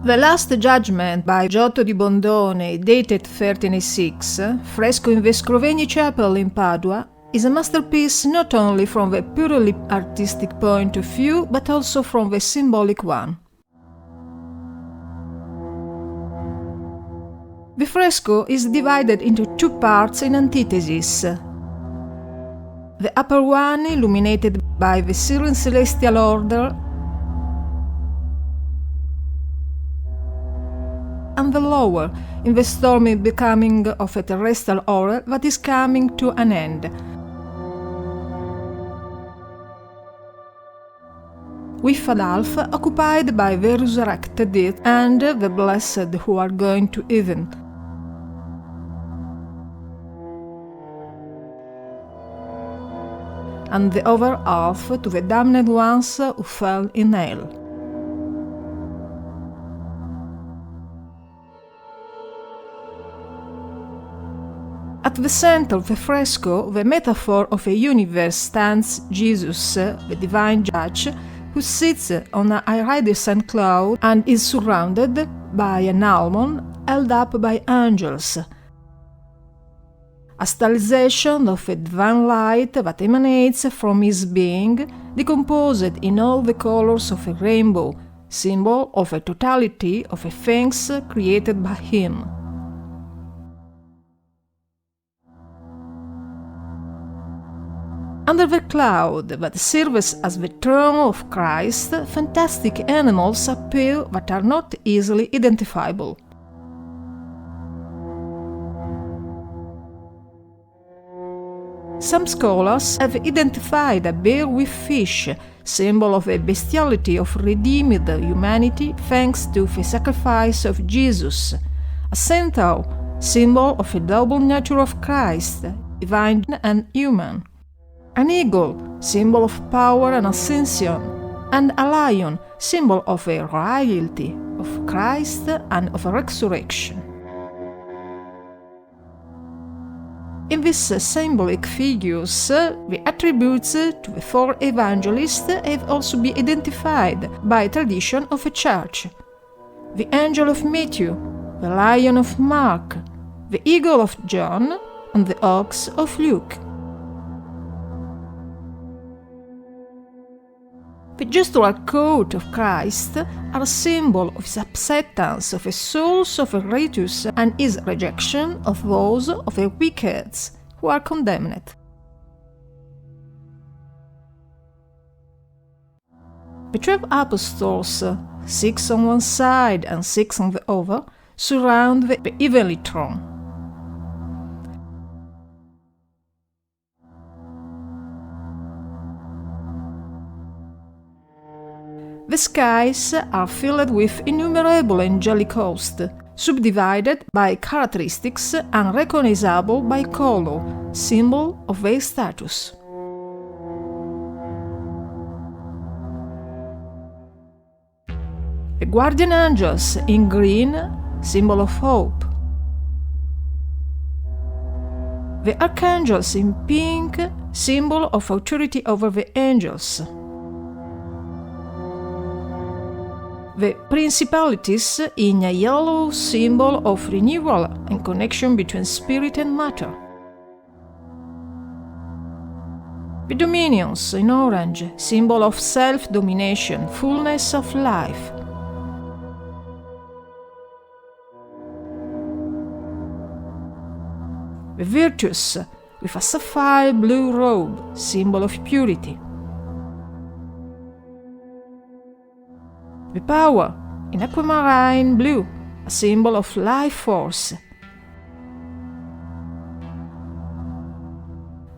The Last Judgment by Giotto di Bondone, dated 1386, fresco in the Scrovegni Chapel in Padua, is a masterpiece not only from the purely artistic point of view, but also from the symbolic one. The fresco is divided into two parts in antithesis. The upper one, illuminated by the Syrian celestial order, and the lower, in the stormy becoming of a terrestrial aura that is coming to an end. With a half occupied by the resurrected dead and the blessed who are going to heaven. And the other half to the damned ones who fell in hell. At the center of the fresco, the metaphor of a universe, stands Jesus, the divine judge, who sits on a iridescent cloud and is surrounded by an almond held up by angels. A stylization of a divine light that emanates from his being, decomposed in all the colors of a rainbow, symbol of a totality of the things created by him. Under the cloud that serves as the throne of Christ, fantastic animals appear that are not easily identifiable. Some scholars have identified a bear with fish, symbol of a bestiality of redeemed humanity thanks to the sacrifice of Jesus, a centaur, symbol of a double nature of Christ, divine and human, an eagle, symbol of power and ascension, and a lion, symbol of a royalty of Christ and of a resurrection. In these symbolic figures, the attributes to the four evangelists have also been identified by tradition of a church: the angel of Matthew, the lion of Mark, the eagle of John, and the ox of Luke. The gestural coat of Christ are a symbol of his acceptance of the souls of the righteous and his rejection of those of the wicked who are condemned. The 12 apostles, 6 on one side and 6 on the other, surround the heavenly throne. The skies are filled with innumerable angelic hosts, subdivided by characteristics unrecognizable by color, symbol of their status. The guardian angels in green, symbol of hope. The archangels in pink, symbol of authority over the angels. The principalities in a yellow, symbol of renewal and connection between spirit and matter. The dominions in orange, symbol of self-domination, fullness of life. The virtuous with a sapphire blue robe, symbol of purity. The power in aquamarine blue, a symbol of life force.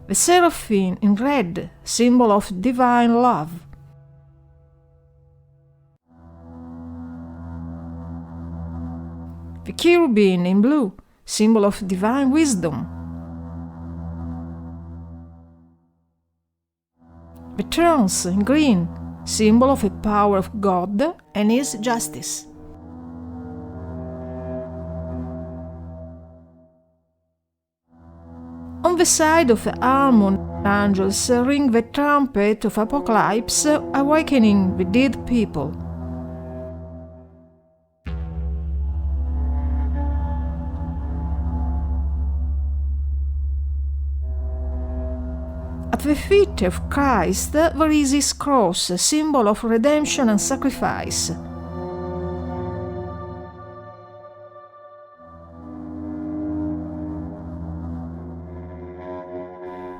The seraphim in red, symbol of divine love. The cherubim in blue, symbol of divine wisdom. The thrones in green, symbol of the power of God and His justice. On the side of the almond, angels ring the trumpet of apocalypse, awakening the dead people. the feet of Christ there is his cross, a symbol of redemption and sacrifice.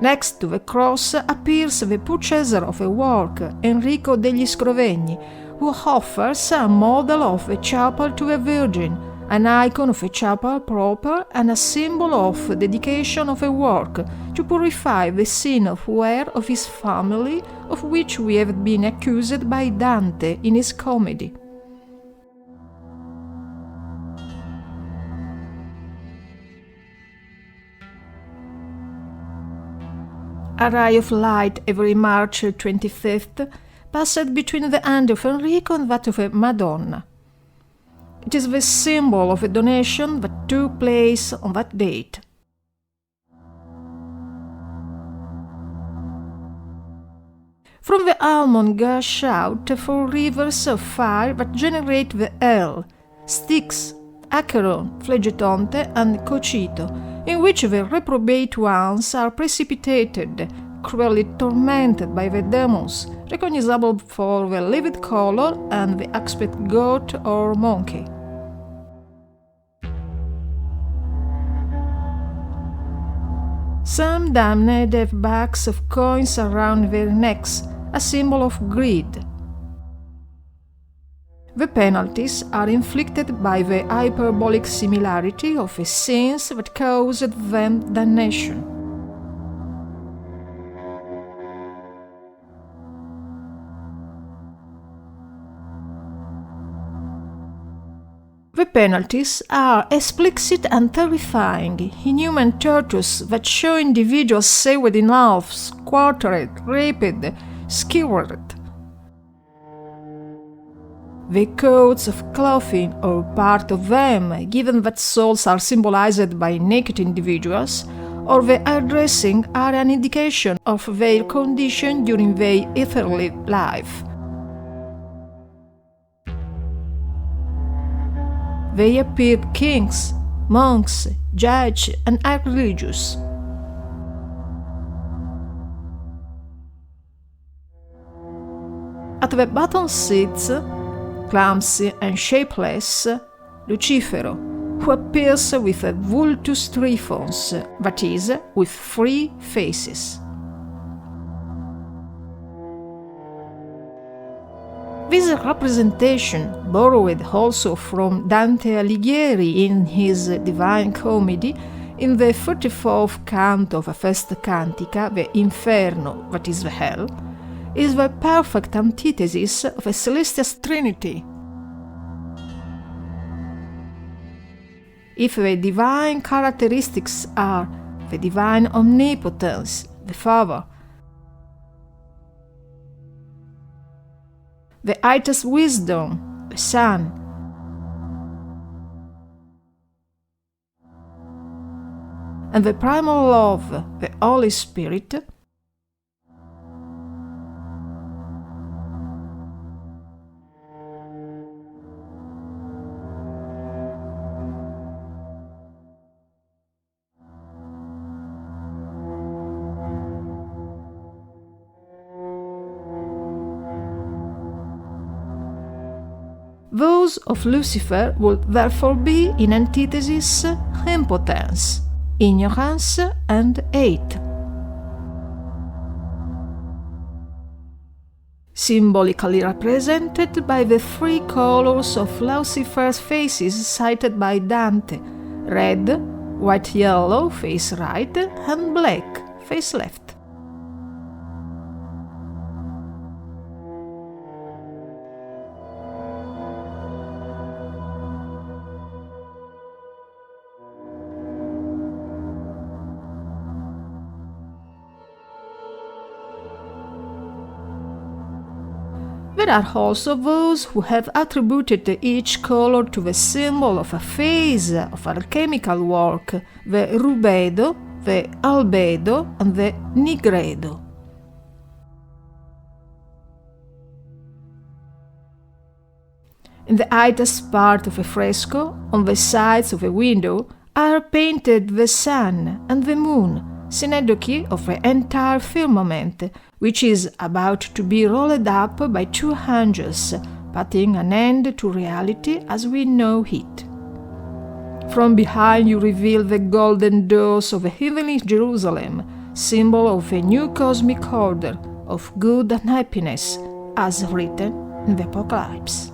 Next to the cross appears the purchaser of a work, Enrico degli Scrovegni, who offers a model of a chapel to a Virgin, an icon of a chapel proper and a symbol of dedication of a work to purify the sin of ware of his family, of which we have been accused by Dante in his comedy. A ray of light every March 25th passed between the hand of Enrico and that of a Madonna. It is the symbol of a donation that took place on that date. From the almond gush out 4 rivers of fire that generate the hell, Styx, Acheron, Flegetonte, and Cocito, in which the reprobate ones are precipitated, cruelly tormented by the demons, recognizable for the livid color and the aspect goat or monkey. Some damned have bags of coins around their necks, a symbol of greed. The penalties are inflicted by the hyperbolic similarity of the sins that caused them damnation. The penalties are explicit and terrifying, inhuman tortures that show individuals sawed in half, quartered, raped, skewered. The coats of clothing, or part of them, given that souls are symbolized by naked individuals, or the hairdressing are an indication of their condition during their earthly life. They appeared kings, monks, judges, and religious. At the bottom sits, clumsy and shapeless, Lucifero, who appears with a vultus trifons, that is, with 3 faces. This representation, borrowed also from Dante Alighieri in his Divine Comedy, in the 34th canto of the first cantica, the Inferno, that is the Hell, is the perfect antithesis of a celestial Trinity. If the divine characteristics are the divine omnipotence, the Father, the highest wisdom, the Son, and the primal love, the Holy Spirit, those of Lucifer would therefore be in antithesis impotence, ignorance, and hate. Symbolically represented by the 3 colors of Lucifer's faces cited by Dante: red, white-yellow, face right, and black, face left. There are also those who have attributed each color to the symbol of a phase of alchemical work, the rubedo, the albedo, and the nigredo. In the highest part of a fresco, on the sides of a window, are painted the sun and the moon, synecdoche of the entire firmament, which is about to be rolled up by two angels, putting an end to reality as we know it. From behind you reveal the golden doors of the heavenly Jerusalem, symbol of a new cosmic order of good and happiness, as written in the Apocalypse.